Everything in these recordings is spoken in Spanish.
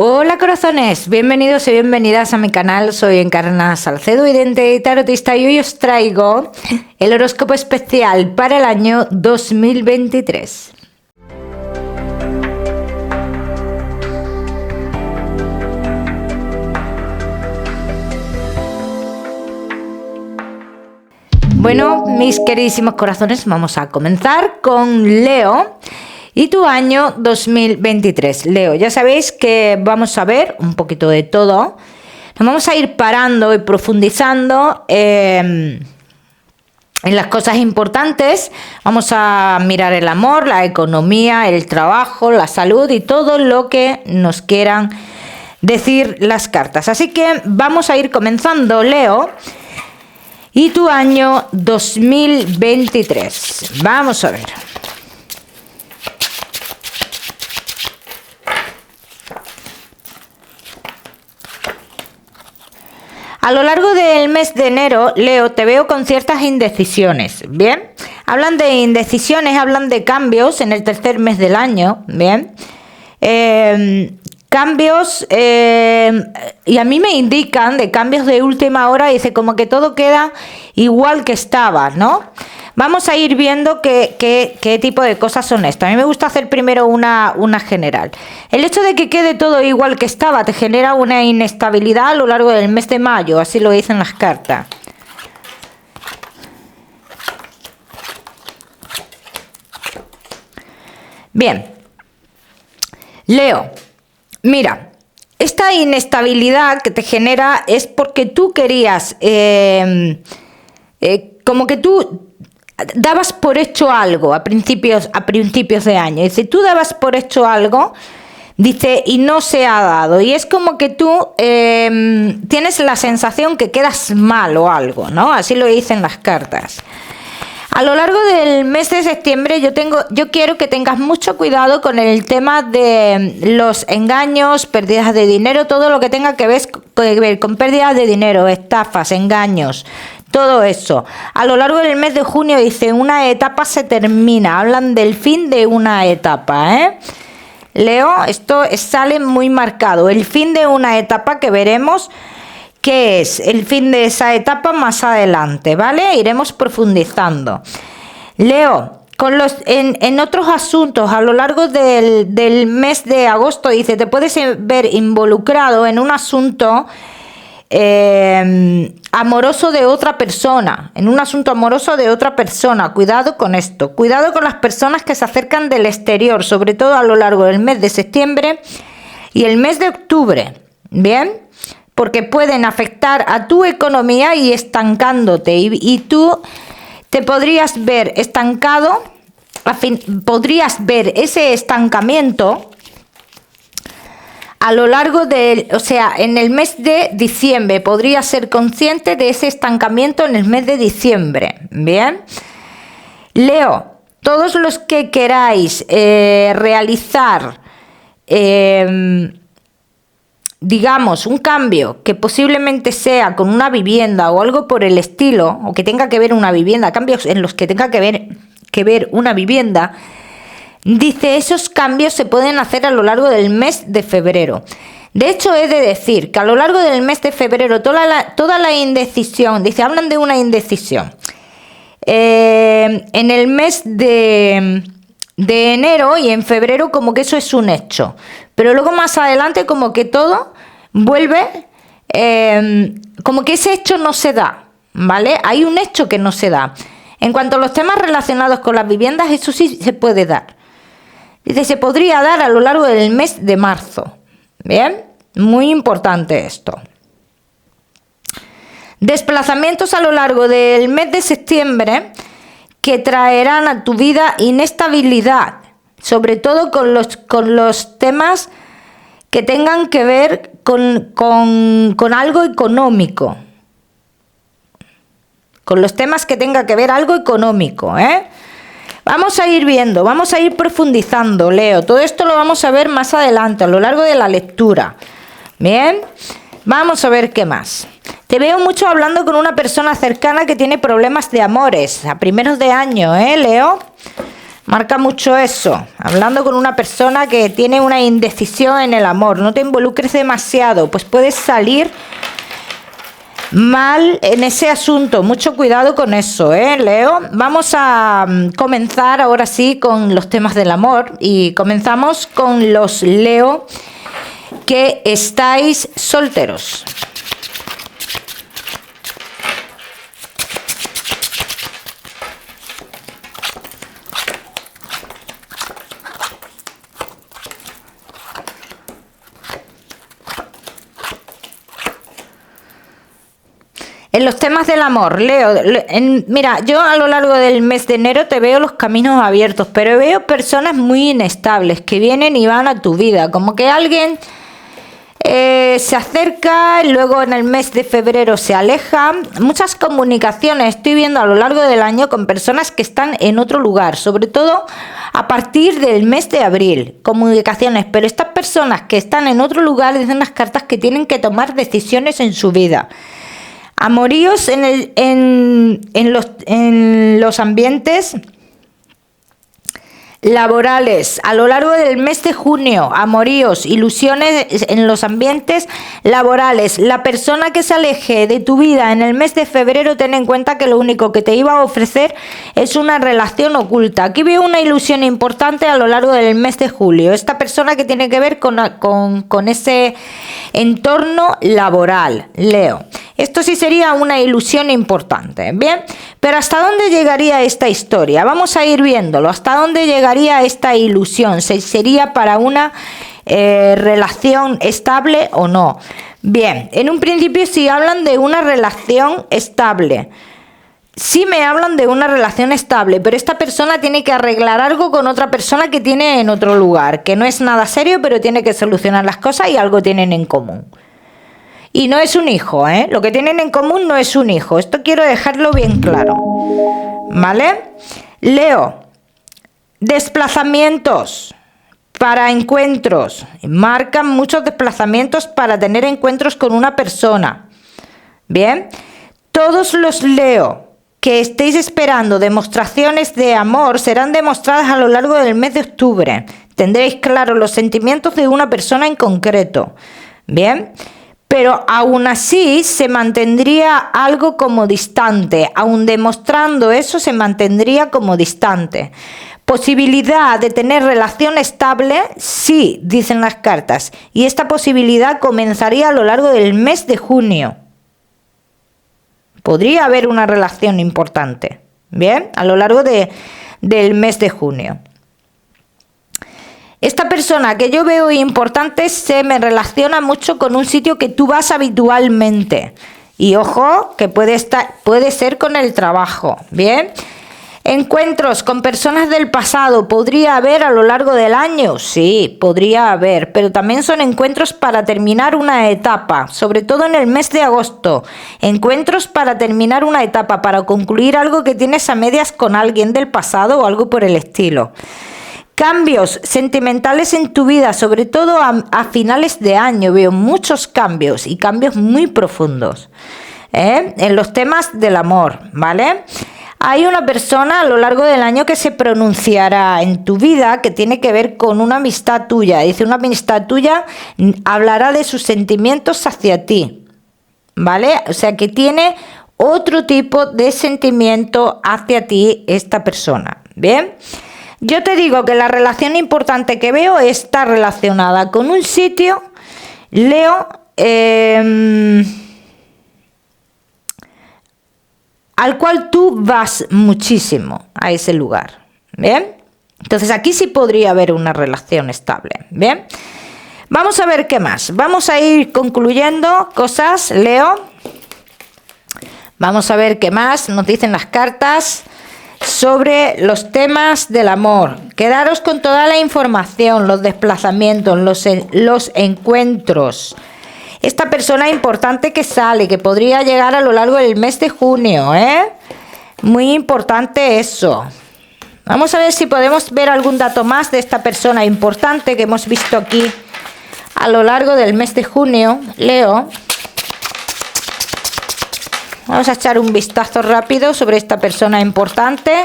Hola corazones, bienvenidos y bienvenidas a mi canal. Soy Encarna Salcedo, vidente y tarotista, y hoy os traigo el horóscopo especial para el año 2023. Bueno, mis queridísimos corazones, vamos a comenzar con Leo y tu año 2023. Leo, ya sabéis que vamos a ver un poquito de todo. Nos vamos a ir parando y profundizando en las cosas importantes. Vamos a mirar el amor, la economía, el trabajo, la salud y todo lo que nos quieran decir las cartas. Así que vamos a ir comenzando, Leo, y tu año 2023. Vamos a ver. A lo largo del mes de enero, Leo, te veo con ciertas indecisiones, ¿bien? Hablan de indecisiones, hablan de cambios en el tercer mes del año, ¿bien? Cambios, y a mí me indican de cambios de última hora, dice como que todo queda igual que estaba, ¿no? Vamos a ir viendo qué tipo de cosas son estas. A mí me gusta hacer primero una general. El hecho de que quede todo igual que estaba te genera una inestabilidad a lo largo del mes de mayo, así lo dicen las cartas. Bien, Leo, mira, esta inestabilidad que te genera es porque tú querías, como que tú dabas por hecho algo a principios de año. Dice, tú dabas por hecho algo, dice, y no se ha dado. Y es como que tú tienes la sensación que quedas mal o algo, ¿no? Así lo dicen las cartas. A lo largo del mes de septiembre yo quiero que tengas mucho cuidado con el tema de los engaños, pérdidas de dinero, todo lo que tenga que ver con pérdidas de dinero, estafas, engaños. Todo eso. A lo largo del mes de junio, dice, una etapa se termina. Hablan del fin de una etapa, ¿eh? Leo, esto sale muy marcado. El fin de una etapa que veremos qué es. El fin de esa etapa más adelante, ¿vale? Iremos profundizando. Leo, en otros asuntos, a lo largo del mes de agosto, dice, te puedes ver involucrado en un asunto amoroso de otra persona, cuidado con esto, cuidado con las personas que se acercan del exterior, sobre todo a lo largo del mes de septiembre y el mes de octubre, ¿bien? Porque pueden afectar a tu economía y estancándote, y tú te podrías ver estancado, podrías ver ese estancamiento a lo largo en el mes de diciembre. Podría ser consciente de ese estancamiento en el mes de diciembre. Bien. Leo, todos los que queráis realizar, digamos, un cambio que posiblemente sea con una vivienda o algo por el estilo, o que tenga que ver una vivienda, cambios en los que tenga que ver una vivienda, dice, esos cambios se pueden hacer a lo largo del mes de febrero. De hecho, he de decir que a lo largo del mes de febrero toda la indecisión, dice, hablan de una indecisión. En el mes de enero y en febrero como que eso es un hecho. Pero luego más adelante como que todo vuelve, como que ese hecho no se da, ¿vale? Hay un hecho que no se da. En cuanto a los temas relacionados con las viviendas, eso sí se puede dar. Dice, se podría dar a lo largo del mes de marzo. Bien, muy importante esto. Desplazamientos a lo largo del mes de septiembre que traerán a tu vida inestabilidad, sobre todo con los temas que tengan que ver con algo económico. Con los temas que tenga que ver algo económico, ¿eh? Vamos a ir viendo, vamos a ir profundizando, Leo. Todo esto lo vamos a ver más adelante, a lo largo de la lectura. Bien, vamos a ver qué más. Te veo mucho hablando con una persona cercana que tiene problemas de amores, a primeros de año, Leo. Marca mucho eso. Hablando con una persona que tiene una indecisión en el amor. No te involucres demasiado, pues puedes salir mal en ese asunto. Mucho cuidado con eso, Leo. Vamos a comenzar ahora sí con los temas del amor. Y comenzamos con los Leo que estáis solteros. En los temas del amor, Leo, mira, yo a lo largo del mes de enero te veo los caminos abiertos, pero veo personas muy inestables que vienen y van a tu vida, como que alguien se acerca y luego en el mes de febrero se aleja. Muchas comunicaciones estoy viendo a lo largo del año con personas que están en otro lugar, sobre todo a partir del mes de abril, comunicaciones, pero estas personas que están en otro lugar dicen las cartas que tienen que tomar decisiones en su vida. Amoríos en los ambientes laborales a lo largo del mes de junio. Amoríos, ilusiones en los ambientes laborales. La persona que se aleje de tu vida en el mes de febrero, ten en cuenta que lo único que te iba a ofrecer es una relación oculta. Aquí veo una ilusión importante a lo largo del mes de julio. Esta persona que tiene que ver con ese entorno laboral, Leo. Esto sí sería una ilusión importante, ¿bien? Pero ¿hasta dónde llegaría esta historia? Vamos a ir viéndolo. ¿Hasta dónde llegaría esta ilusión? ¿Sería para una relación estable o no? Bien, en un principio sí hablan de una relación estable. Sí me hablan de una relación estable, pero esta persona tiene que arreglar algo con otra persona que tiene en otro lugar, que no es nada serio, pero tiene que solucionar las cosas y algo tienen en común. Y no es un hijo, Lo que tienen en común no es un hijo. Esto quiero dejarlo bien claro. ¿Vale? Leo, desplazamientos para encuentros. Marcan muchos desplazamientos para tener encuentros con una persona. Bien. Todos los Leo que estéis esperando demostraciones de amor serán demostradas a lo largo del mes de octubre. Tendréis claro los sentimientos de una persona en concreto. Bien. Pero aún así se mantendría algo como distante. Aún demostrando eso se mantendría como distante. Posibilidad de tener relación estable, sí, dicen las cartas. Y esta posibilidad comenzaría a lo largo del mes de junio. Podría haber una relación importante, ¿bien? A lo largo del mes de junio. Esta persona que yo veo importante se me relaciona mucho con un sitio que tú vas habitualmente. Y ojo, que puede ser con el trabajo, ¿bien? Encuentros con personas del pasado, ¿podría haber a lo largo del año? Sí, podría haber, pero también son encuentros para terminar una etapa, sobre todo en el mes de agosto. Encuentros para terminar una etapa, para concluir algo que tienes a medias con alguien del pasado o algo por el estilo. Cambios sentimentales en tu vida, sobre todo a finales de año, veo muchos cambios y cambios muy profundos, en los temas del amor, ¿vale? Hay una persona a lo largo del año que se pronunciará en tu vida que tiene que ver con una amistad tuya. Dice, una amistad tuya hablará de sus sentimientos hacia ti, ¿vale? O sea que tiene otro tipo de sentimiento hacia ti esta persona, ¿bien? Yo te digo que la relación importante que veo está relacionada con un sitio, Leo, al cual tú vas muchísimo, a ese lugar, ¿bien? Entonces aquí sí podría haber una relación estable, ¿bien? Vamos a ver qué más. Vamos a ir concluyendo cosas, Leo. Vamos a ver qué más nos dicen las cartas sobre los temas del amor. Quedaros con toda la información, los desplazamientos, los encuentros. Esta persona importante que sale, que podría llegar a lo largo del mes de junio, Muy importante eso. Vamos a ver si podemos ver algún dato más de esta persona importante que hemos visto aquí a lo largo del mes de junio, Leo. Vamos a echar un vistazo rápido sobre esta persona importante.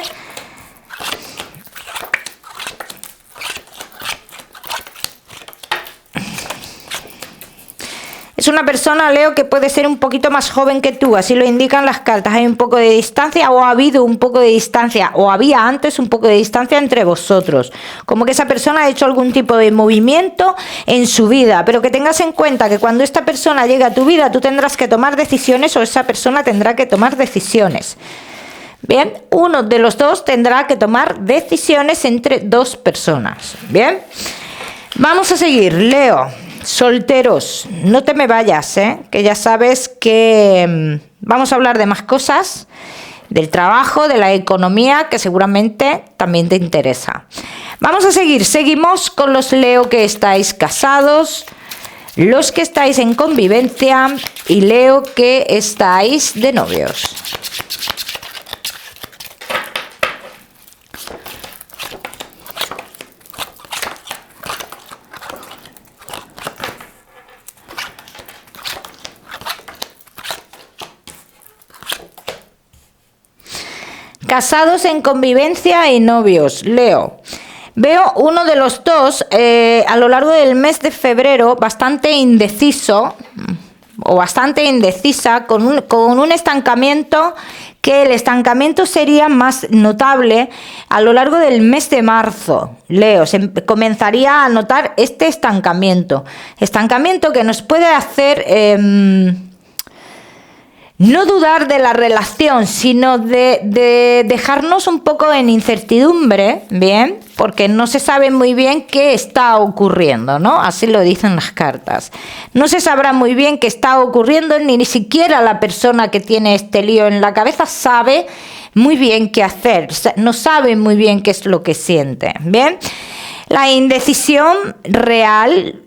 Es una persona, Leo, que puede ser un poquito más joven que tú, así lo indican las cartas. Hay un poco de distancia o ha habido un poco de distancia o había antes un poco de distancia entre vosotros. Como que esa persona ha hecho algún tipo de movimiento en su vida, pero que tengas en cuenta que cuando esta persona llegue a tu vida tú tendrás que tomar decisiones o esa persona tendrá que tomar decisiones. Bien, uno de los dos tendrá que tomar decisiones entre dos personas. Bien, vamos a seguir, Leo. Solteros, no te me vayas, que ya sabes que vamos a hablar de más cosas, del trabajo, de la economía, que seguramente también te interesa. Vamos a seguir, seguimos con los Leo que estáis casados, los que estáis en convivencia y Leo que estáis de novios. Casados en convivencia y novios, Leo. Veo uno de los dos a lo largo del mes de febrero bastante indeciso o bastante indecisa con un estancamiento, que el estancamiento sería más notable a lo largo del mes de marzo. Leo, se comenzaría a notar este estancamiento que nos puede hacer no dudar de la relación, sino de dejarnos un poco en incertidumbre, ¿bien? Porque no se sabe muy bien qué está ocurriendo, ¿no? Así lo dicen las cartas. No se sabrá muy bien qué está ocurriendo, ni siquiera la persona que tiene este lío en la cabeza sabe muy bien qué hacer, no sabe muy bien qué es lo que siente, ¿bien? La indecisión real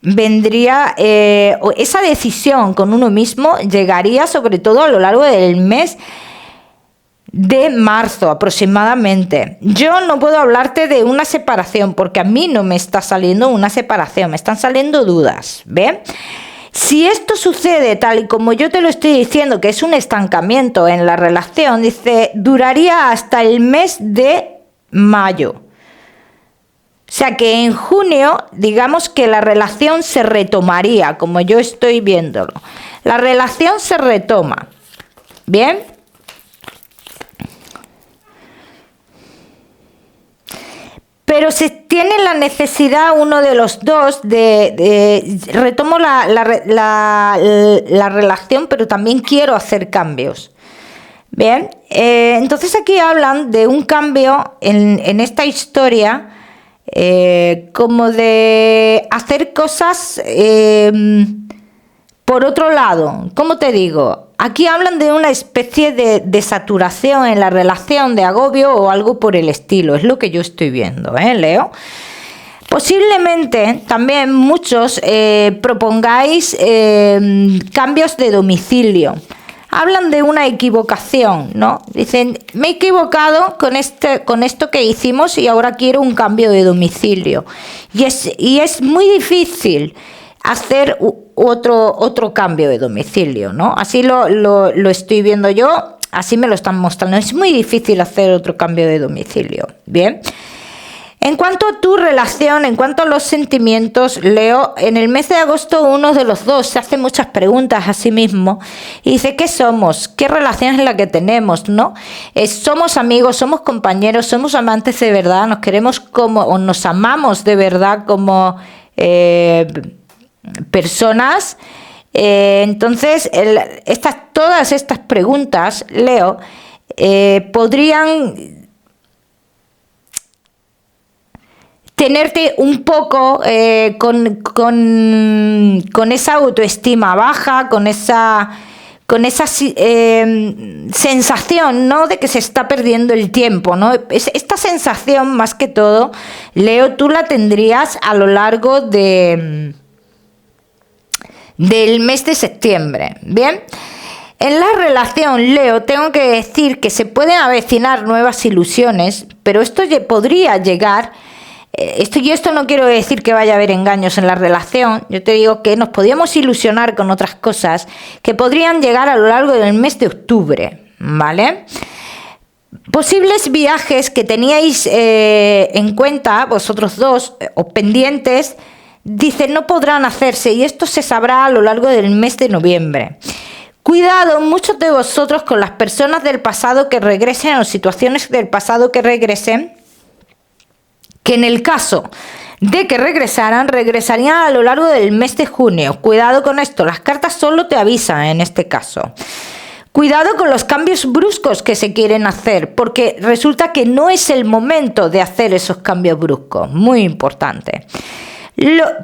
vendría, esa decisión con uno mismo llegaría sobre todo a lo largo del mes de marzo aproximadamente. Yo no puedo hablarte de una separación porque a mí no me está saliendo una separación, me están saliendo dudas, ¿ven? Si esto sucede tal y como yo te lo estoy diciendo, que es un estancamiento en la relación, dice, duraría hasta el mes de mayo. O sea que en junio, digamos que la relación se retomaría, como yo estoy viéndolo. La relación se retoma. ¿Bien? Pero se tiene la necesidad uno de los dos retomo la relación, pero también quiero hacer cambios. Bien, entonces aquí hablan de un cambio en esta historia, como de hacer cosas por otro lado. ¿Cómo te digo? Aquí hablan de una especie de saturación en la relación, de agobio o algo por el estilo. Es lo que yo estoy viendo, Leo. Posiblemente también muchos propongáis cambios de domicilio. Hablan de una equivocación, ¿no? Dicen, me he equivocado con esto que hicimos y ahora quiero un cambio de domicilio. Y es muy difícil hacer otro cambio de domicilio, ¿no? Así lo estoy viendo yo, así me lo están mostrando. Es muy difícil hacer otro cambio de domicilio, ¿bien? En cuanto a tu relación, en cuanto a los sentimientos, Leo, en el mes de agosto uno de los dos se hace muchas preguntas a sí mismo y dice, ¿qué somos? ¿Qué relación es la que tenemos? ¿No? ¿Somos amigos? ¿Somos compañeros? ¿Somos amantes de verdad? ¿Nos queremos o nos amamos de verdad como personas? Entonces, todas estas preguntas, Leo, podrían tenerte un poco con esa autoestima baja, con esa sensación, ¿no?, de que se está perdiendo el tiempo, ¿no? Esta sensación, más que todo, Leo, tú la tendrías a lo largo del mes de septiembre, ¿bien? En la relación, Leo, tengo que decir que se pueden avecinar nuevas ilusiones, pero esto podría llegar. Esto no quiero decir que vaya a haber engaños en la relación, yo te digo que nos podíamos ilusionar con otras cosas que podrían llegar a lo largo del mes de octubre, ¿vale? Posibles viajes que teníais en cuenta vosotros dos o pendientes dice, no podrán hacerse y esto se sabrá a lo largo del mes de noviembre. Cuidado, muchos de vosotros con las personas del pasado que regresen o situaciones del pasado que regresen, que en el caso de que regresarían a lo largo del mes de junio. Cuidado con esto, las cartas solo te avisan en este caso. Cuidado con los cambios bruscos que se quieren hacer, porque resulta que no es el momento de hacer esos cambios bruscos. Muy importante.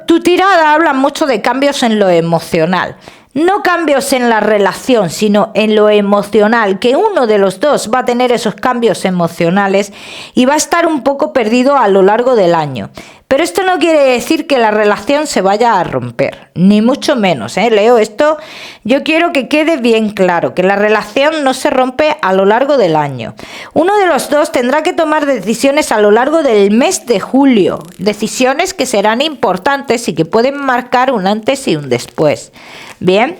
Tu tirada habla mucho de cambios en lo emocional. No cambios en la relación, sino en lo emocional, que uno de los dos va a tener esos cambios emocionales y va a estar un poco perdido a lo largo del año. Pero esto no quiere decir que la relación se vaya a romper, ni mucho menos, Leo. Esto yo quiero que quede bien claro, que la relación no se rompe a lo largo del año. Uno de los dos tendrá que tomar decisiones a lo largo del mes de julio, decisiones que serán importantes y que pueden marcar un antes y un después. Bien,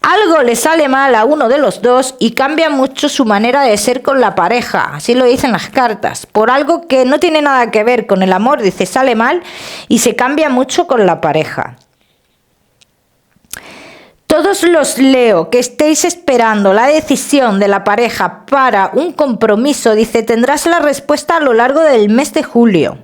algo le sale mal a uno de los dos y cambia mucho su manera de ser con la pareja, así lo dicen las cartas, por algo que no tiene nada que ver con el amor, dice, sale mal y se cambia mucho con la pareja. Todos los Leo que estéis esperando la decisión de la pareja para un compromiso, dice, tendrás la respuesta a lo largo del mes de julio.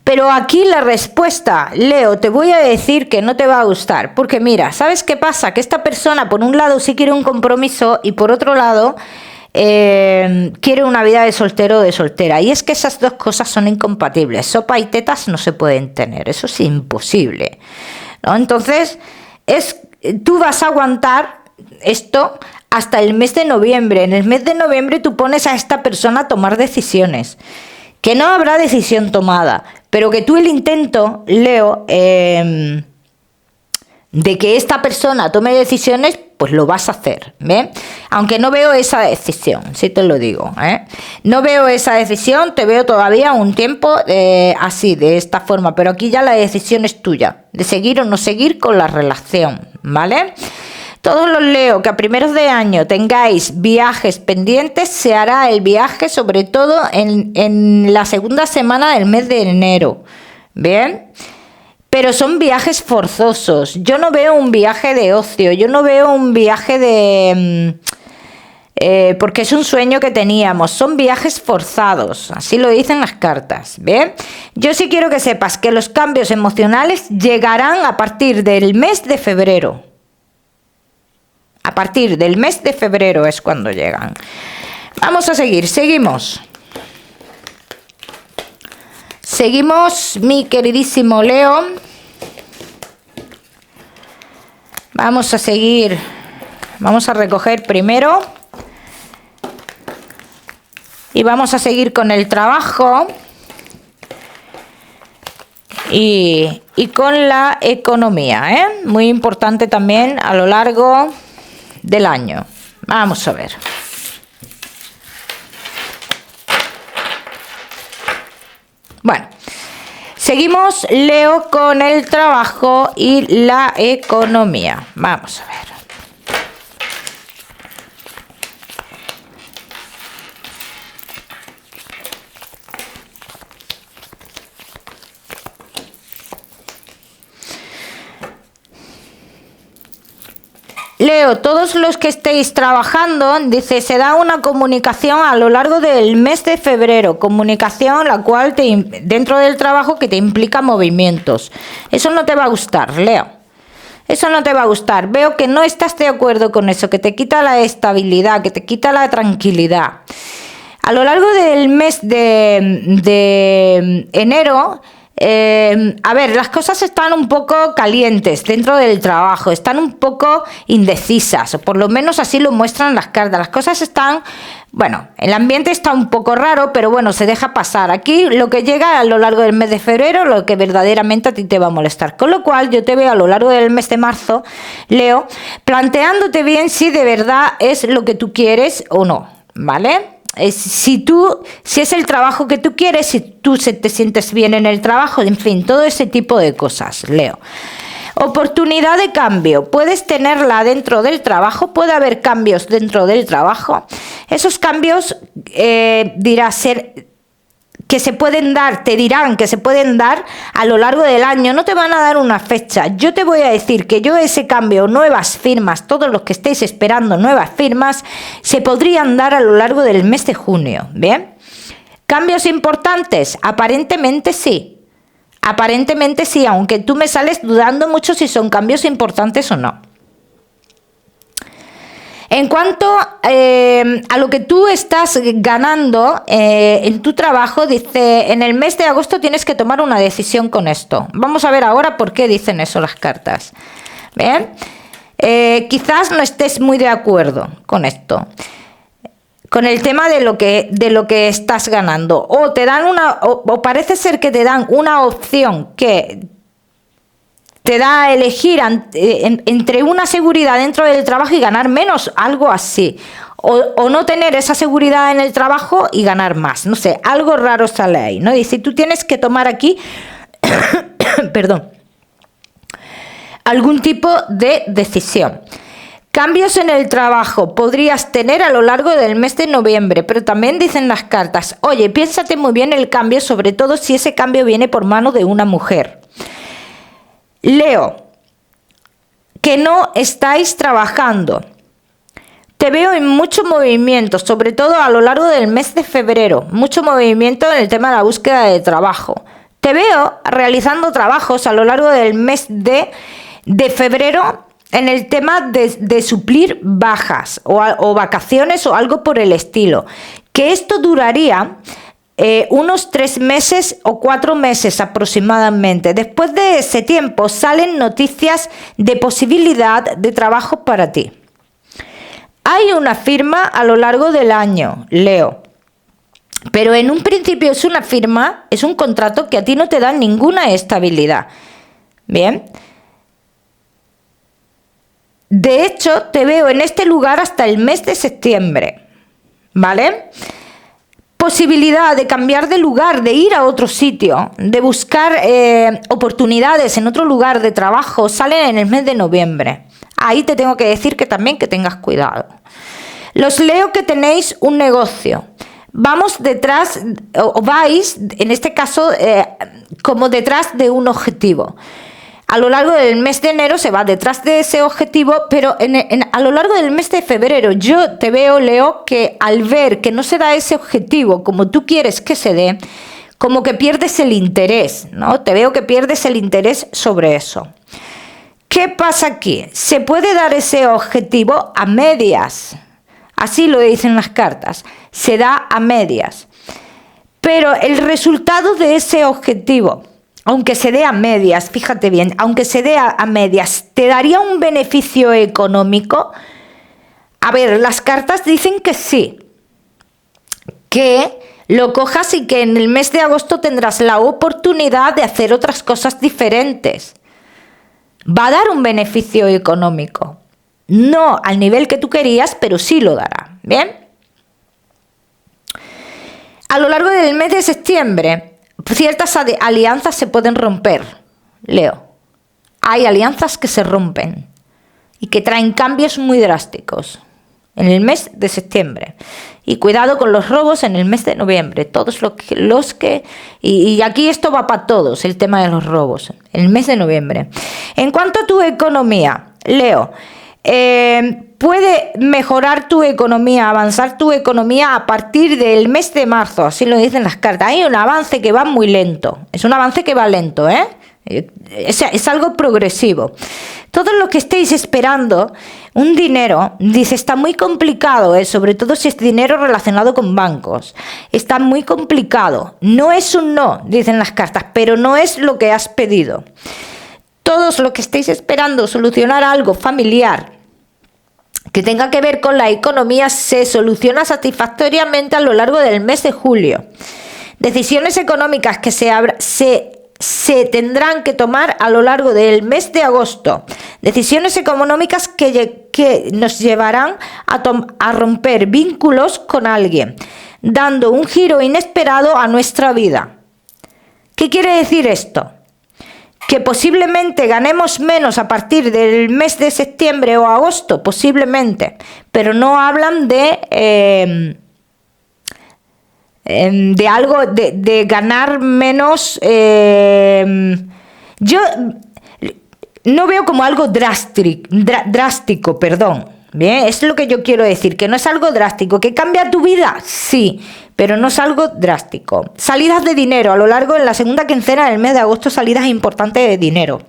Pero aquí la respuesta, Leo, te voy a decir que no te va a gustar. Porque mira, ¿sabes qué pasa? Que esta persona por un lado sí quiere un compromiso y por otro lado quiere una vida de soltero o de soltera. Y es que esas dos cosas son incompatibles. Sopa y tetas no se pueden tener. Eso es imposible, ¿no? Entonces, tú vas a aguantar esto hasta el mes de noviembre. En el mes de noviembre tú pones a esta persona a tomar decisiones. Que no habrá decisión tomada, pero que tú el intento, Leo, de que esta persona tome decisiones, pues lo vas a hacer, ¿ves? Aunque no veo esa decisión, sí te lo digo, ¿eh? No veo esa decisión, te veo todavía un tiempo así, de esta forma, pero aquí ya la decisión es tuya, de seguir o no seguir con la relación, ¿vale? Todos los Leo que a primeros de año tengáis viajes pendientes, se hará el viaje sobre todo en la segunda semana del mes de enero. ¿Bien? Pero son viajes forzosos. Yo no veo un viaje de ocio, yo no veo un viaje de... porque es un sueño que teníamos, son viajes forzados, así lo dicen las cartas, ¿bien? Yo sí quiero que sepas que los cambios emocionales llegarán a partir del mes de febrero. A partir del mes de febrero es cuando llegan. Vamos a seguir, seguimos. Seguimos, mi queridísimo Leo. Vamos a seguir. Vamos a recoger primero. Y vamos a seguir con el trabajo. Y con la economía, ¿eh? Muy importante también a lo largo del año. Vamos a ver. Bueno, seguimos, Leo, con el trabajo y la economía. Vamos a ver. Leo, todos los que estéis trabajando, dice, se da una comunicación a lo largo del mes de febrero, comunicación la cual dentro del trabajo que te implica movimientos. Eso no te va a gustar, Leo. Eso no te va a gustar. Veo que no estás de acuerdo con eso, que te quita la estabilidad, que te quita la tranquilidad. A lo largo del mes de enero... a ver, las cosas están un poco calientes dentro del trabajo, están un poco indecisas, o por lo menos así lo muestran las cartas. Las cosas están, bueno, el ambiente está un poco raro, pero bueno, se deja pasar. Aquí lo que llega a lo largo del mes de febrero, lo que verdaderamente a ti te va a molestar. Con lo cual yo te veo a lo largo del mes de marzo, Leo, planteándote bien si de verdad es lo que tú quieres o no, ¿vale? Si es el trabajo que tú quieres, si tú te sientes bien en el trabajo, en fin, todo ese tipo de cosas, Leo. Oportunidad de cambio, puedes tenerla dentro del trabajo, puede haber cambios dentro del trabajo. Esos cambios, dirás, que se pueden dar, te dirán que se pueden dar a lo largo del año, no te van a dar una fecha. Yo te voy a decir que yo ese cambio, nuevas firmas, todos los que estéis esperando nuevas firmas, se podrían dar a lo largo del mes de junio, ¿bien? ¿Cambios importantes? Aparentemente sí. Aparentemente sí, aunque tú me sales dudando mucho si son cambios importantes o no. En cuanto a lo que tú estás ganando en tu trabajo, dice, en el mes de agosto tienes que tomar una decisión con esto. Vamos a ver ahora por qué dicen eso las cartas. ¿Bien? Quizás no estés muy de acuerdo con esto, con el tema de lo que estás ganando. O te dan o parece ser que te dan una opción que te da a elegir entre una seguridad dentro del trabajo y ganar menos, algo así. O no tener esa seguridad en el trabajo y ganar más. No sé, algo raro sale ahí, ¿no? Dice, tú tienes que tomar aquí, perdón, algún tipo de decisión. Cambios en el trabajo podrías tener a lo largo del mes de noviembre, pero también dicen las cartas, oye, piénsate muy bien el cambio, sobre todo si ese cambio viene por mano de una mujer. Leo, que no estáis trabajando. Te veo en mucho movimiento, sobre todo a lo largo del mes de febrero. Mucho movimiento en el tema de la búsqueda de trabajo. Te veo realizando trabajos a lo largo del mes de febrero en el tema de suplir bajas o vacaciones o algo por el estilo. Que esto duraría unos 3 meses o 4 meses aproximadamente. Después de ese tiempo salen noticias de posibilidad de trabajo para ti. Hay una firma a lo largo del año, Leo. Pero en un principio es una firma, es un contrato que a ti no te da ninguna estabilidad. Bien. De hecho, te veo en este lugar hasta el mes de septiembre. ¿Vale? Posibilidad de cambiar de lugar, de ir a otro sitio, de buscar oportunidades en otro lugar de trabajo, salen en el mes de noviembre. Ahí te tengo que decir que también que tengas cuidado. Los leo que tenéis un negocio. Vamos detrás, o vais, en este caso, como detrás de un objetivo. A lo largo del mes de enero se va detrás de ese objetivo, pero a lo largo del mes de febrero yo te veo, Leo, que al ver que no se da ese objetivo como tú quieres que se dé, como que pierdes el interés, ¿no? Te veo que pierdes el interés sobre eso. ¿Qué pasa aquí? Se puede dar ese objetivo a medias, así lo dicen las cartas, se da a medias. Pero el resultado de ese objetivo, aunque se dé a medias, fíjate bien, aunque se dé a medias, ¿te daría un beneficio económico? A ver, las cartas dicen que sí, que lo cojas y que en el mes de agosto tendrás la oportunidad de hacer otras cosas diferentes. Va a dar un beneficio económico, no al nivel que tú querías, pero sí lo dará, ¿bien? A lo largo del mes de septiembre, ciertas alianzas se pueden romper, Leo. Hay alianzas que se rompen y que traen cambios muy drásticos en el mes de septiembre. Y cuidado con los robos en el mes de noviembre. Todos los que... Y aquí esto va para todos, el tema de los robos, en el mes de noviembre. En cuanto a tu economía, Leo, puede mejorar tu economía, avanzar tu economía a partir del mes de marzo, así lo dicen las cartas. Hay un avance que va muy lento, es un avance que va lento, es algo progresivo. Todos los que estéis esperando un dinero, dice, está muy complicado, sobre todo si es dinero relacionado con bancos, está muy complicado. No es un no, dicen las cartas, pero no es lo que has pedido. Todos los que estéis esperando solucionar algo familiar que tenga que ver con la economía se soluciona satisfactoriamente a lo largo del mes de julio. Decisiones económicas que se tendrán que tomar a lo largo del mes de agosto. Decisiones económicas que nos llevarán a romper vínculos con alguien, dando un giro inesperado a nuestra vida. ¿Qué quiere decir esto? Que posiblemente ganemos menos a partir del mes de septiembre o agosto, posiblemente, pero no hablan de de algo, de ganar menos. Yo no veo como algo drástico, perdón. Bien, es lo que yo quiero decir, que no es algo drástico. ¿Que cambia tu vida? Sí, pero no es algo drástico. Salidas de dinero a lo largo de la segunda quincena del mes de agosto, salidas importantes de dinero.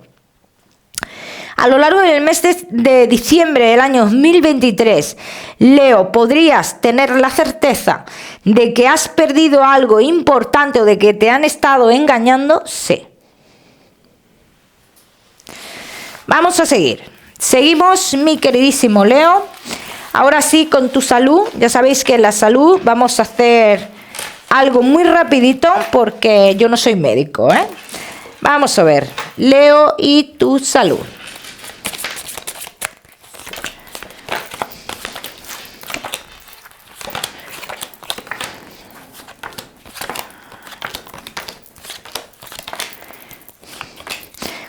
A lo largo del mes de diciembre del año 2023, Leo, podrías tener la certeza de que has perdido algo importante o de que te han estado engañando. Sí. Vamos a seguir. Seguimos, mi queridísimo Leo. Ahora sí, con tu salud. Ya sabéis que en la salud vamos a hacer algo muy rapidito porque yo no soy médico, ¿eh? Vamos a ver. Leo y tu salud.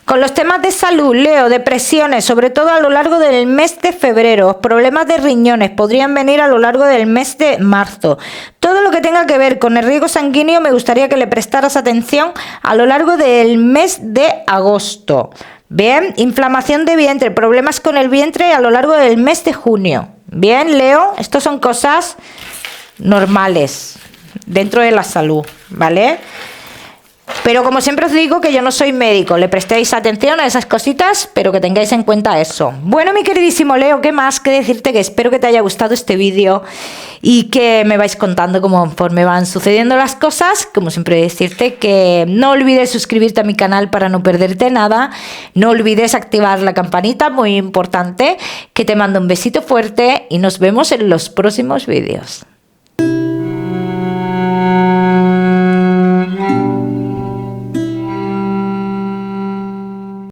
Con los temas de salud, Leo, depresiones, sobre todo a lo largo del mes de febrero, problemas de riñones podrían venir a lo largo del mes de marzo. Todo lo que tenga que ver con el riego sanguíneo me gustaría que le prestaras atención a lo largo del mes de agosto. Bien, inflamación de vientre, problemas con el vientre a lo largo del mes de junio. Bien, Leo, estos son cosas normales dentro de la salud, ¿vale? Pero como siempre os digo que yo no soy médico, le prestéis atención a esas cositas, pero que tengáis en cuenta eso. Bueno, mi queridísimo Leo, ¿qué más que decirte? Que espero que te haya gustado este vídeo y que me vais contando conforme van sucediendo las cosas. Como siempre decirte que no olvides suscribirte a mi canal para no perderte nada. No olvides activar la campanita, muy importante. Que te mando un besito fuerte y nos vemos en los próximos vídeos.